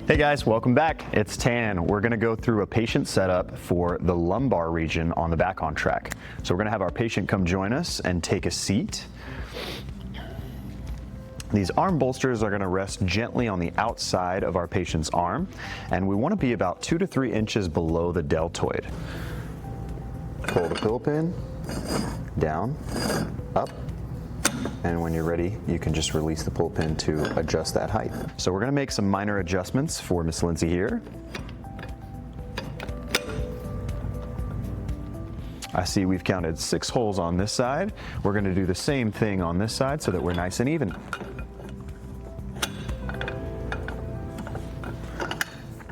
Hey guys, welcome back. It's Tan. We're gonna go through a patient setup for the lumbar region on the Back On Trac. So we're gonna have our patient come join us and take a seat. These arm bolsters are gonna rest gently on the outside of our patient's arm, and we wanna be about 2 to 3 inches below the deltoid. Pull the pill pin, down, up, and when you're ready, you can just release the pull pin to adjust that height. So we're gonna make some minor adjustments for Miss Lindsay here. I see we've counted 6 holes on this side. We're gonna do the same thing on this side so that we're nice and even.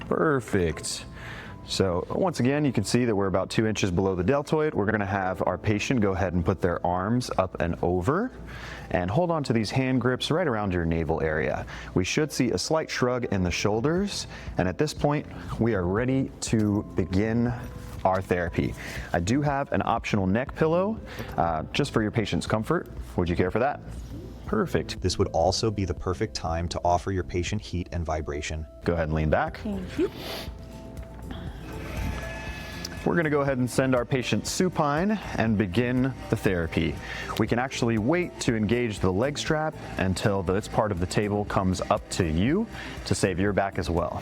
Perfect. So once again, you can see that we're about 2 inches below the deltoid. We're gonna have our patient go ahead and put their arms up and over and hold on to these hand grips right around your navel area. We should see a slight shrug in the shoulders. And at this point, we are ready to begin our therapy. I do have an optional neck pillow just for your patient's comfort. Would you care for that? Perfect. This would also be the perfect time to offer your patient heat and vibration. Go ahead and lean back. Thank you. We're gonna go ahead and send our patient supine and begin the therapy. We can actually wait to engage the leg strap until this part of the table comes up to you to save your back as well.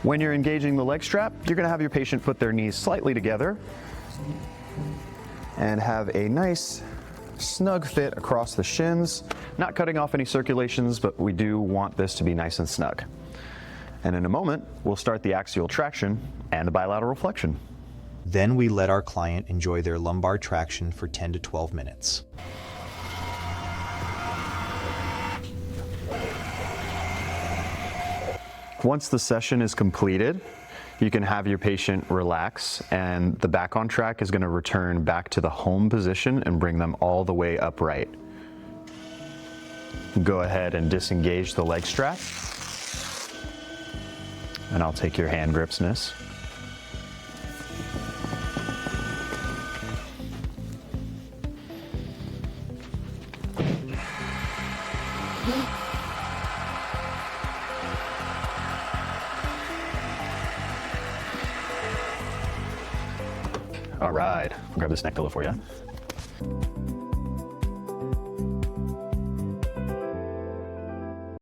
When you're engaging the leg strap, you're gonna have your patient put their knees slightly together and have a nice snug fit across the shins, not cutting off any circulations, but we do want this to be nice and snug. And in a moment, we'll start the axial traction and the bilateral flexion. Then we let our client enjoy their lumbar traction for 10 to 12 minutes. Once the session is completed, you can have your patient relax, and the Back On Trac is going to return back to the home position and bring them all the way upright. Go ahead and disengage the leg strap. And I'll take your hand grips, Miss. All right, I'll grab this neck pillow for you.